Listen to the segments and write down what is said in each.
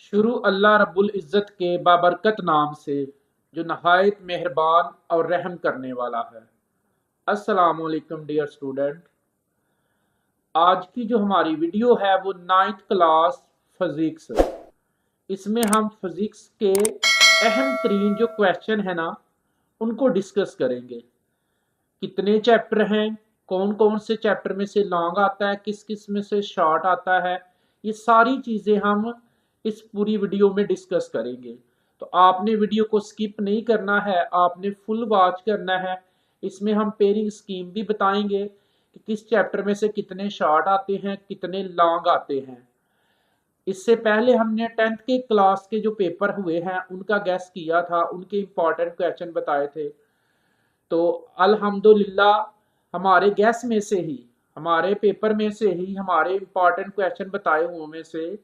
शुरू अल्लाह रब्बुल इज़्ज़त के बाबरकत नाम से जो नहायत मेहरबान और रहम करने वाला है। अस्सलाम वालेकुम डियर स्टूडेंट। आज की जो हमारी वीडियो है वो 9th क्लास फिजिक्स। इसमें हम फिजिक्स के अहम तरीन जो क्वेश्चन है ना उनको डिस्कस करेंगे। कितने चैप्टर हैं, कौन कौन से चैप्टर में से लॉन्ग आता है, किस किस में से शॉर्ट आता है, ये सारी चीज़ें हम इस पूरी वीडियो में डिस्कस करेंगे। तो आपने वीडियो को स्किप नहीं करना है, आपने फुल वॉच करना है। इसमें हम पेयरिंग स्कीम भी बताएंगे कि किस चैप्टर में से कितने शॉर्ट आते हैं, कितने लॉन्ग आते हैं। इससे पहले हमने 10th के क्लास के जो पेपर हुए हैं उनका गैस किया था, उनके इंपॉर्टेंट क्वेश्चन बताए थे। तो अल्हम्दुलिल्लाह हमारे गैस में से ही, हमारे पेपर में से ही, हमारे इंपॉर्टेंट क्वेश्चन बताए हुए में से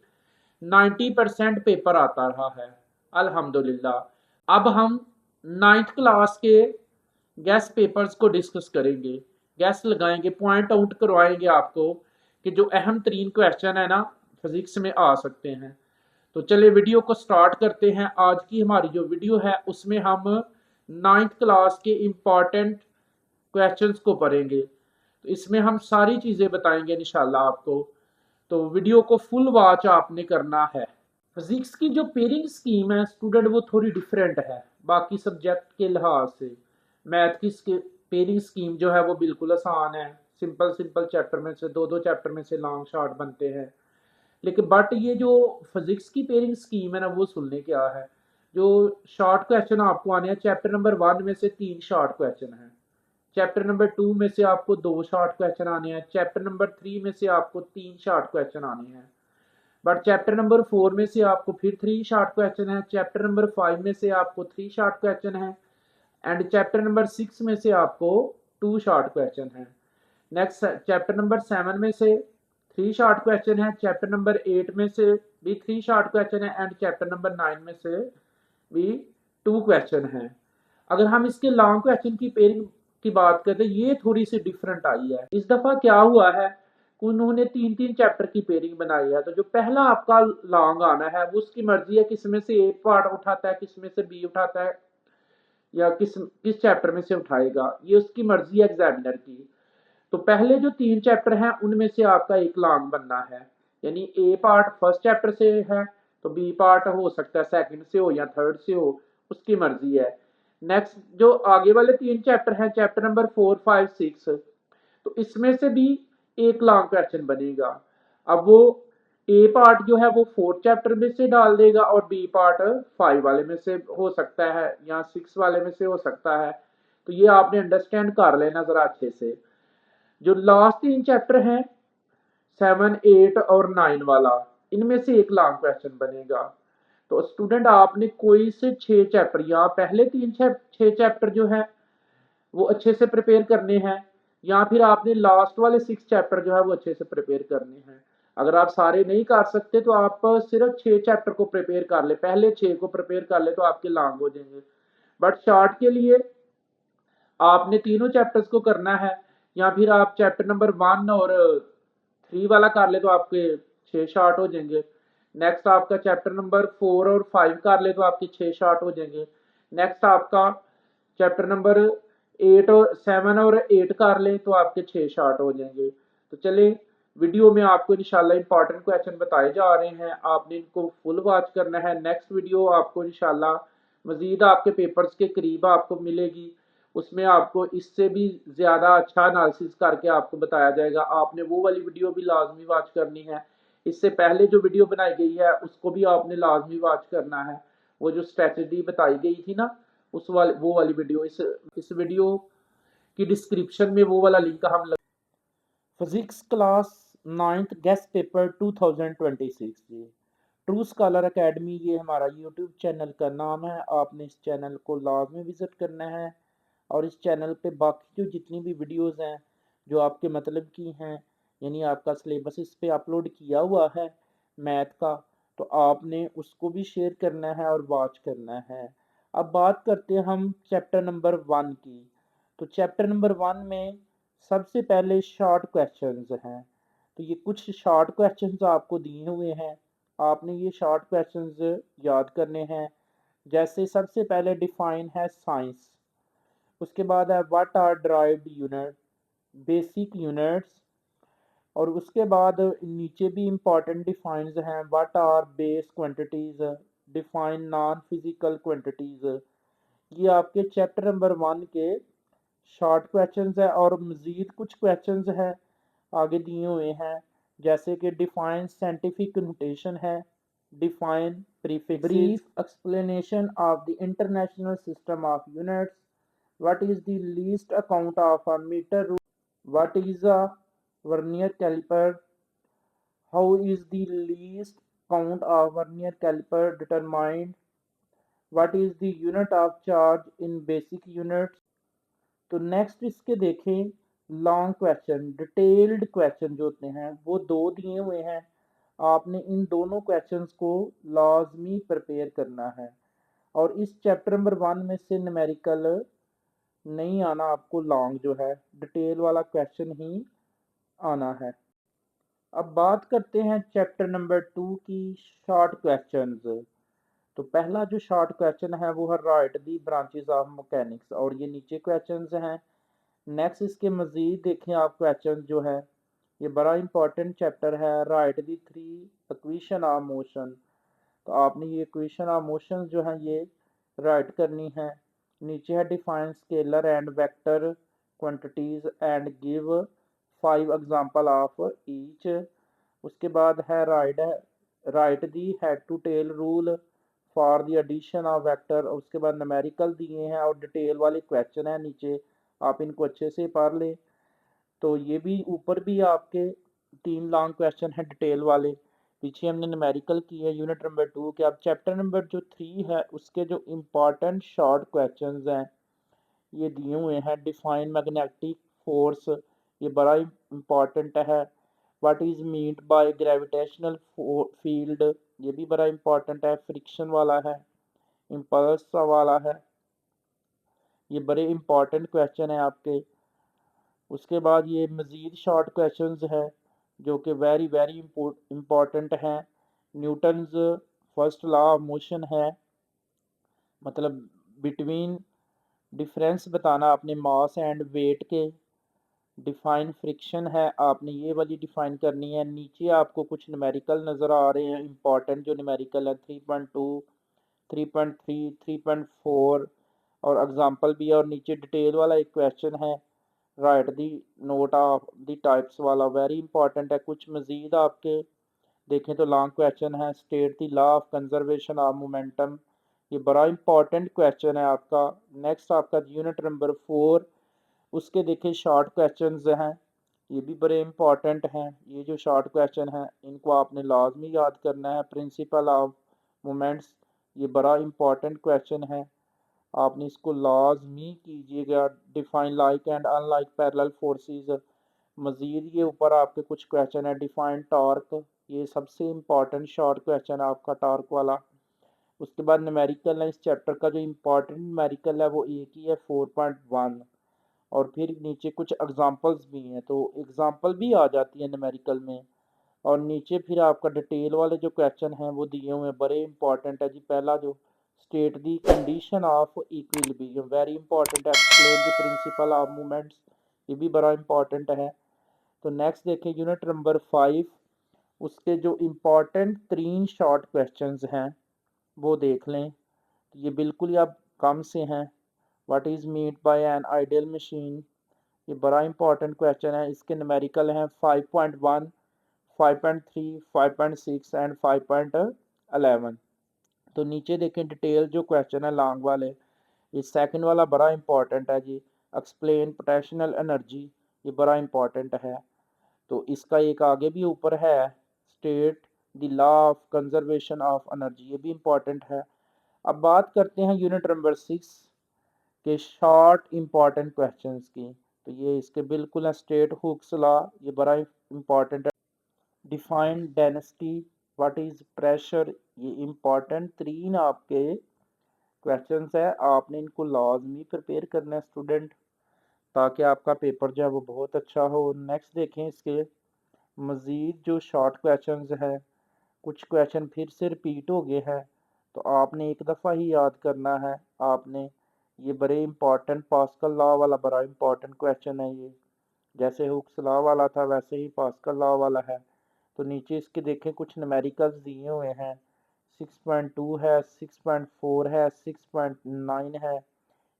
90% पेपर आता रहा है अल्हम्दुलिल्लाह। अब हम 9th क्लास के गैस पेपर्स को डिस्कस करेंगे, गैस लगाएंगे, पॉइंट आउट करवाएंगे आपको कि जो अहम तरीन क्वेश्चन है ना फिजिक्स में आ सकते हैं। तो चलिए वीडियो को स्टार्ट करते हैं। आज की हमारी जो वीडियो है उसमें हम 9th क्लास के इम्पॉर्टेंट क्वेश्चंस को पढ़ेंगे। तो इसमें हम सारी चीज़ें बताएंगे इंशाल्लाह आपको। तो वीडियो को फुल वॉच आपने करना है। फिजिक्स की जो पेयरिंग स्कीम है स्टूडेंट वो थोड़ी डिफरेंट है बाकी सब्जेक्ट के लिहाज से। मैथ की पेयरिंग स्कीम जो है वो बिल्कुल आसान है। सिंपल सिंपल चैप्टर में से दो दो चैप्टर में से लॉन्ग शॉर्ट बनते हैं। लेकिन बट ये जो फिजिक्स की पेयरिंग स्कीम है ना वो सुनने क्या है। जो शॉर्ट क्वेश्चन आपको आने हैं, चैप्टर नंबर 1 में से 3 शॉर्ट क्वेश्चन हैं। चैप्टर नंबर 2 में से आपको 2 शॉर्ट क्वेश्चन आने हैं। चैप्टर नंबर 3 में से आपको 3 शॉर्ट क्वेश्चन आने हैं। बट चैप्टर नंबर 4 में से आपको फिर 3 शॉर्ट क्वेश्चन है। चैप्टर नंबर 5 में से आपको 3 शॉर्ट क्वेश्चन है। एंड चैप्टर नंबर 6 में से आपको 2 शॉर्ट क्वेश्चन है। नेक्स्ट चैप्टर नंबर 7 में से 3 शॉर्ट क्वेश्चन है। चैप्टर नंबर 8 में से भी 3 शॉर्ट क्वेश्चन है। एंड चैप्टर नंबर 9 में से भी 2 क्वेश्चन है। अगर हम इसके लॉन्ग क्वेश्चन की पेयरिंग की बात करते हैं, ये थोड़ी सी डिफरेंट आई है। इस दफा क्या हुआ है, उन्होंने 3 3 चैप्टर की पेयरिंग बनाई है। तो जो पहला आपका लॉन्ग आना है वो उसकी मर्जी है किस में से ए पार्ट उठाता है, किस में से बी उठाता है, या किस किस चैप्टर में से उठाएगा, ये उसकी मर्जी है एग्जामिनर की। तो पहले जो 3 चैप्टर हैं उनमें से आपका एक लॉन्ग बनना है। यानी ए पार्ट फर्स्ट चैप्टर से है तो बी पार्ट हो सकता है सेकंड से हो या थर्ड से हो, उसकी मर्जी है। नेक्स्ट जो आगे वाले 3 चैप्टर हैं, चैप्टर नंबर 4 5 6, तो इसमें से भी एक लॉन्ग क्वेश्चन बनेगा। अब वो ए पार्ट जो है वो 4th चैप्टर में से डाल देगा और बी पार्ट 5 वाले में से हो सकता है या 6 वाले में से हो सकता है। तो ये आपने अंडरस्टैंड कर लेना जरा अच्छे से। जो लास्ट 3 चैप्टर हैं 7 8 और 9 वाला, इनमें से एक लॉन्ग क्वेश्चन बनेगा। तो स्टूडेंट आपने कोई से 6 चैप्टर या पहले 6 चैप्टर जो है वो अच्छे से प्रिपेयर करने हैं, या फिर आपने लास्ट वाले 6 चैप्टर जो है वो अच्छे से प्रिपेयर करने हैं। अगर आप सारे नहीं कर सकते तो आप सिर्फ 6 चैप्टर को प्रिपेयर कर ले, पहले 6 को प्रिपेयर कर ले तो आपके लॉन्ग हो जाएंगे। बट शॉर्ट के लिए आपने तीनों चैप्टर्स को करना है, या फिर आप चैप्टर नंबर 1 और 3 वाला कर ले तो आपके 6 शॉर्ट हो जाएंगे। नेक्स्ट आपका चैप्टर नंबर 4 और 5 कर ले तो आपके 6 शॉर्ट हो जाएंगे। नेक्स्ट आपका चैप्टर नंबर 8 और 7 और 8 कर ले तो आपके 6 शॉर्ट हो जाएंगे। तो चले वीडियो में आपको इंशाल्लाह इंपॉर्टेंट क्वेश्चन बताए जा रहे हैं, आपने इनको फुल वॉच करना है। नेक्स्ट वीडियो आपको इंशाल्लाह मजीद आपके पेपर्स के करीब आपको मिलेगी, उसमें आपको इससे भी ज़्यादा अच्छा एनालिसिस करके आपको बताया जाएगा। आपने वो वाली वीडियो भी लाजमी वॉच करनी है। इससे पहले जो वीडियो बनाई गई है उसको भी आपने लाजमी वॉच करना है। वो जो स्ट्रेटजी बताई गई थी ना उस वाली वो वाली वीडियो, इस वीडियो की डिस्क्रिप्शन में वो वाला लिंक हम लग। Physics class 9th guest paper 2026 जी। ट्रू स्कॉलर एकेडमी ये हमारा यूट्यूब चैनल का नाम है। आपने इस चैनल को लाजमी विज़िट करना है और इस चैनल पे बाकी जो जितनी भी वीडियोस हैं जो आपके मतलब की हैं, यानी आपका सिलेबस इस पे अपलोड किया हुआ है मैथ का, तो आपने उसको भी शेयर करना है और वॉच करना है। अब बात करते हैं हम चैप्टर नंबर 1 की। तो चैप्टर नंबर 1 में सबसे पहले शॉर्ट क्वेश्चंस हैं। तो ये कुछ शॉर्ट क्वेश्चंस आपको दिए हुए हैं, आपने ये शॉर्ट क्वेश्चंस याद करने हैं। जैसे सबसे पहले डिफाइन है साइंस, उसके बाद है what are derived unit, basic units, और उसके बाद नीचे भी इम्पॉर्टेंट डिफाइंस हैं, what are base quantities, define non physical quantities. ये आपके चैप्टर नंबर 1 के शॉर्ट क्वेश्चंस है। और मज़ीद कुछ क्वेश्चंस है आगे दिए हुए हैं, जैसे कि डिफाइन साइंटिफिक नोटेशन है, define prefixes, brief explanation of the international system of units, what is the least account of a metre rule, what is a vernier calliper, how is the least count of vernier calliper determined, what is the unit of charge in basic units. तो next इसके देखें long question, detailed question जो होते हैं वो दो दिए हुए हैं। आपने इन दोनों क्वेश्चंस को लाजमी प्रिपेयर करना है। और इस चैप्टर नंबर 1 में से न्यूमेरिकल नहीं आना, आपको लॉन्ग जो है डिटेल वाला क्वेश्चन ही आना है। अब बात करते हैं चैप्टर नंबर 2 की शॉर्ट क्वेश्चंस। तो पहला जो शॉर्ट क्वेश्चन है वो है write the branches of mechanics, और ये नीचे क्वेश्चंस हैं। नेक्स्ट इसके मज़ीद देखें आप क्वेश्चन जो है, ये बड़ा इंपॉर्टेंट चैप्टर है, write the 3 equation of motion. तो आपने ये इक्वेशन ऑफ मोशन जो है ये राइट करनी है। नीचे है define scalar and vector quantities and give 5 example of each. उसके बाद है write the head to tail rule for the addition of vector. उसके बाद न्यूमेरिकल दिए हैं और डिटेल वाले क्वेश्चन है नीचे, आप इनको अच्छे से पढ़ लें। तो ये भी ऊपर भी आपके 3 लॉन्ग क्वेश्चन हैं डिटेल वाले। पीछे हमने न्यूमेरिकल की है यूनिट नंबर 2 के। अब चैप्टर नंबर जो 3 है उसके जो इम्पॉर्टेंट शॉर्ट क्वेश्चंस हैं ये दिए हुए हैं। डिफाइन मैग्नेटिक फोर्स, ये बड़ा इम्पॉर्टेंट है। What is meant by gravitational field, ये भी बड़ा इम्पॉर्टेंट है। फ्रिक्शन वाला है, इम्पल्स वाला है, ये बड़े इम्पॉर्टेंट क्वेश्चन है आपके। उसके बाद ये मज़ीद शॉर्ट क्वेश्चंस है जो कि वेरी वेरी इम्पॉर्टेंट हैं। Newton's first law of motion है, मतलब बिटवीन डिफरेंस बताना आपने मास एंड वेट के। डिफाइन फ्रिक्शन है, आपने ये वाली डिफाइन करनी है। नीचे आपको कुछ न्यूमेरिकल नज़र आ रहे हैं इंपॉर्टेंट, जो न्यूमेरिकल है 3.2, 3.3, 3.4, और एग्जांपल भी है। और नीचे डिटेल वाला एक क्वेश्चन है, write the note of the types वाला, वेरी इंपॉर्टेंट है। कुछ मज़ीद आपके देखें तो लॉन्ग क्वेश्चन है, state the law of conservation of momentum, ये बड़ा इंपॉर्टेंट क्वेश्चन है आपका। नेक्स्ट आपका यूनिट नंबर 4, उसके देखें शॉर्ट क्वेश्चंस हैं, ये भी बड़े इंपॉर्टेंट हैं। ये जो शॉर्ट क्वेश्चन हैं इनको आपने लाजमी याद करना है। प्रिंसिपल ऑफ मोमेंट्स, ये बड़ा इंपॉर्टेंट क्वेश्चन है, आपने इसको लाजमी कीजिएगा। Define like and unlike parallel forces, मज़ीद ये ऊपर आपके कुछ क्वेश्चन है। डिफाइन टॉर्क, ये सबसे इम्पॉर्टेंट शॉर्ट क्वेश्चन है आपका टॉर्क वाला। उसके बाद न्यूमेरिकल है, इस चैप्टर का जो इम्पोर्टेंट न्यूमेरिकल है वो एक ही है 4.1। और फिर नीचे कुछ एग्जांपल्स भी हैं, तो एग्जांपल भी आ जाती है न्यूमेरिकल में। और नीचे फिर आपका डिटेल वाले जो क्वेश्चन हैं वो दिए हुए हैं, बड़े इंपॉर्टेंट है जी। पहला जो state the condition of equilibrium, very important है। Explain the principle of movements, ये भी बड़ा इंपॉर्टेंट है। तो नेक्स्ट देखें यूनिट नंबर 5, उसके जो इम्पोर्टेंट 3 शॉर्ट क्वेश्चंस हैं वो देख लें। तो ये बिल्कुल ही अब कम से हैं। What is mean by an ideal machine, ये बड़ा इंपॉर्टेंट क्वेश्चन है। इसके न्यूमेरिकल हैं 5.1, 5.3, 5.6 एंड 5.11। तो नीचे देखें डिटेल जो क्वेश्चन है लॉन्ग वाले, ये सेकंड वाला बड़ा इंपॉर्टेंट है जी, एक्सप्लेन पोटेंशियल एनर्जी, ये बड़ा इंपॉर्टेंट है। तो इसका एक आगे भी ऊपर है, state the law of conservation of energy, ये भी इंपॉर्टेंट है। अब बात करते हैं यूनिट नंबर 6 के शॉर्ट इंपॉर्टेंट क्वेश्चंस की। तो ये इसके बिल्कुल है। स्टेट हुक्स लॉ, ये बड़ा इंपॉर्टेंट है। Define density, what is pressure, ये इंपॉर्टेंट 3 आपके क्वेश्चंस है, आपने इनको लाजमी प्रिपेयर करना है स्टूडेंट, ताकि आपका पेपर जो है वो बहुत अच्छा हो। नेक्स्ट देखें इसके मज़ीद जो शॉर्ट क्वेश्चंस है कुछ क्वेश्चन फिर से रिपीट हो गए हैं, तो आपने एक दफ़ा ही याद करना है। आपने ये बड़े इंपॉर्टेंट पास्कल लॉ वाला बड़ा इंपॉर्टेंट क्वेश्चन है ये। जैसे हुक्स लॉ वाला था वैसे ही पास्कल लॉ वाला है। तो नीचे इसके देखें कुछ न्यूमेरिकल्स दिए हुए हैं। 6.2 है, 6.4 है, 6.9 है।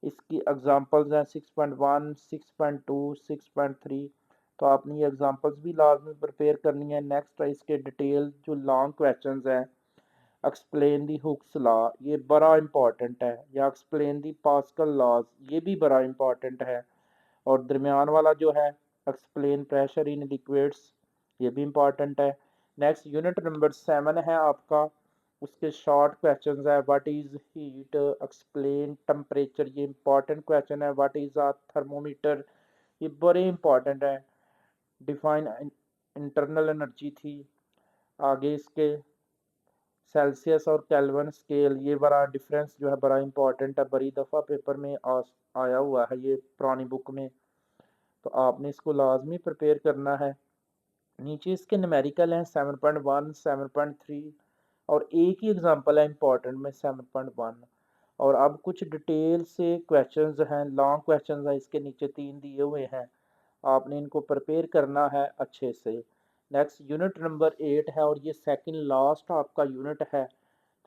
इसकी एग्जांपल्स हैं 6.1, 6.2, 6.3। तो आपने ये एग्जांपल्स भी लाजमी प्रिपेयर करनी है। नेक्स्ट है इसके डिटेल जो लॉन्ग क्वेश्चंस हैं। एक्सप्लेन दी हुक्स लॉ, ये बड़ा इंपॉर्टेंट है। या एक्सप्लेन दी पास्कल लॉज, ये भी बड़ा इंपॉर्टेंट है। और दरमियान वाला जो है एक्सप्लेन प्रेशर इन लिक्विड्स, ये भी इंपॉर्टेंट है। नेक्स्ट यूनिट नंबर 7 है आपका, उसके शॉर्ट क्वेश्चंस है। What is heat, explain temperature, ये इंपॉर्टेंट क्वेश्चन है। व्हाट इज अ थर्मोमीटर, ये बड़े इंपॉर्टेंट है। डिफाइन इंटरनल एनर्जी थी। आगे इसके सेल्सियस और केल्विन स्केल, ये बड़ा डिफरेंस जो है बड़ा इंपॉर्टेंट है। बड़ी दफ़ा पेपर में आया हुआ है ये पुरानी बुक में, तो आपने इसको लाजमी प्रिपेयर करना है। नीचे इसके न्यूमेरिकल हैं 7.1, 7.3 और एक ही एग्जांपल है इंपॉर्टेंट में 7.1। और अब कुछ डिटेल से क्वेश्चंस हैं, लॉन्ग क्वेश्चंस हैं, इसके नीचे 3 दिए हुए हैं। आपने इनको प्रिपेयर करना है अच्छे से। नेक्स्ट यूनिट नंबर 8 है और ये सेकंड लास्ट आपका यूनिट है।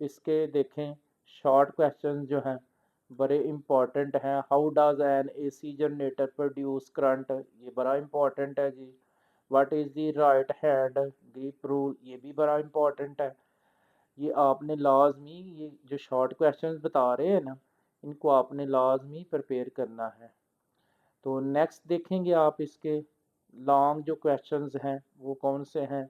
तो इसके देखें शॉर्ट क्वेश्चन जो हैं बड़े इंपॉर्टेंट हैं। How does an AC generator produce current, ये बड़ा इंपॉर्टेंट है जी। What is the right hand grip rule, ये भी बड़ा इंपॉर्टेंट है। ये आपने लाजमी, ये जो शॉर्ट क्वेश्चंस बता रहे हैं ना, इनको आपने लाजमी प्रिपेयर करना है। तो नेक्स्ट देखेंगे आप इसके लॉन्ग जो क्वेश्चंस हैं वो कौन से हैं।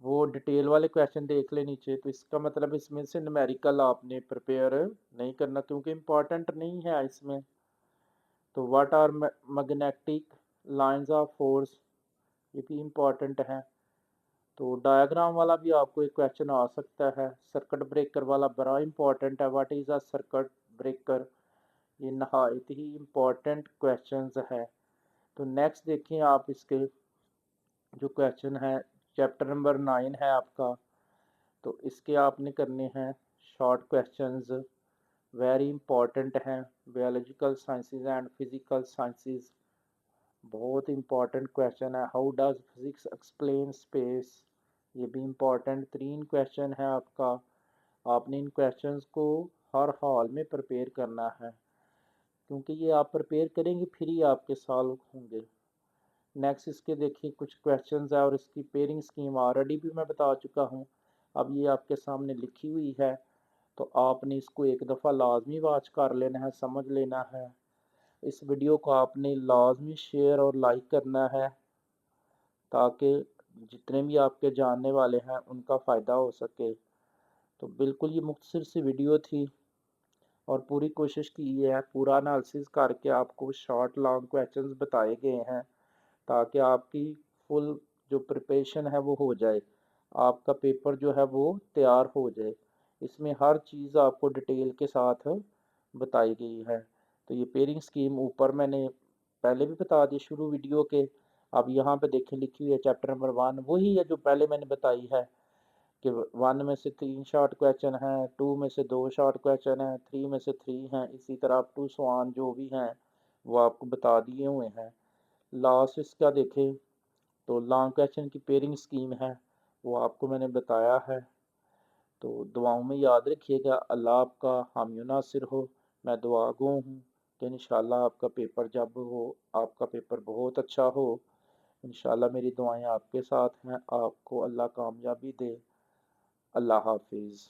वो डिटेल वाले क्वेश्चन देख ले नीचे। तो इसका मतलब इसमें से न्यूमेरिकल आपने प्रिपेयर नहीं करना क्योंकि इम्पोर्टेंट नहीं है इसमें। तो what are magnetic lines of force, ये भी इम्पोर्टेंट है। तो डायग्राम वाला भी आपको एक क्वेश्चन आ सकता है। सर्किट ब्रेकर वाला बड़ा इंपॉर्टेंट है। What is a circuit breaker, ये नहायत ही इम्पोर्टेंट क्वेश्चंस है। तो नेक्स्ट देखिए आप इसके जो क्वेश्चन है, चैप्टर नंबर 9 है आपका। तो इसके आपने करने हैं शॉर्ट क्वेश्चंस, वेरी इंपॉर्टेंट हैं। Biological sciences and physical sciences, बहुत इंपॉर्टेंट क्वेश्चन है। How does physics explain space, ये भी इंपॉर्टेंट 3 क्वेश्चन है आपका। आपने इन क्वेश्चंस को हर हाल में प्रिपेयर करना है क्योंकि ये आप प्रिपेयर करेंगे फिर ही आपके सॉल्व होंगे। नेक्स्ट इसके देखिए कुछ क्वेश्चंस है और इसकी पेयरिंग स्कीम ऑलरेडी भी मैं बता चुका हूँ। अब ये आपके सामने लिखी हुई है, तो आपने इसको एक दफ़ा लाजमी वॉच कर लेना है, समझ लेना है। इस वीडियो को आपने लाजमी शेयर और लाइक करना है ताकि जितने भी आपके जानने वाले हैं उनका फ़ायदा हो सके। तो बिल्कुल ये मुख्तसर सी वीडियो थी और पूरी कोशिश की है, पूरा एनालिसिस करके आपको शॉर्ट लॉन्ग क्वेश्चंस बताए गए हैं ताकि आपकी फुल जो प्रिपरेशन है वो हो जाए, आपका पेपर जो है वो तैयार हो जाए। इसमें हर चीज़ आपको डिटेल के साथ बताई गई है। तो ये पेयरिंग स्कीम ऊपर मैंने पहले भी बता दी शुरू वीडियो के। अब यहाँ पे देखें लिखी हुई है चैप्टर नंबर 1, वही है जो पहले मैंने बताई है कि 1 में से 3 शॉर्ट क्वेश्चन हैं, 2 में से 2 शॉर्ट क्वेश्चन हैं, 3 में से 3 हैं। इसी तरह अप टू सो जो भी हैं वो आपको बता दिए हुए हैं। लास्ट इसका देखें तो लॉन्ग क्वेश्चन की पेयरिंग स्कीम है वो आपको मैंने बताया है। तो दुआओं में याद रखिएगा। अल्लाह आपका हामी नासिर हो। मैं दुआ गो हूँ कि इंशाल्लाह आपका पेपर जब हो, आपका पेपर बहुत अच्छा हो। इंशाल्लाह मेरी दुआएं आपके साथ हैं। आपको अल्लाह कामयाबी दे। अल्लाह हाफिज़।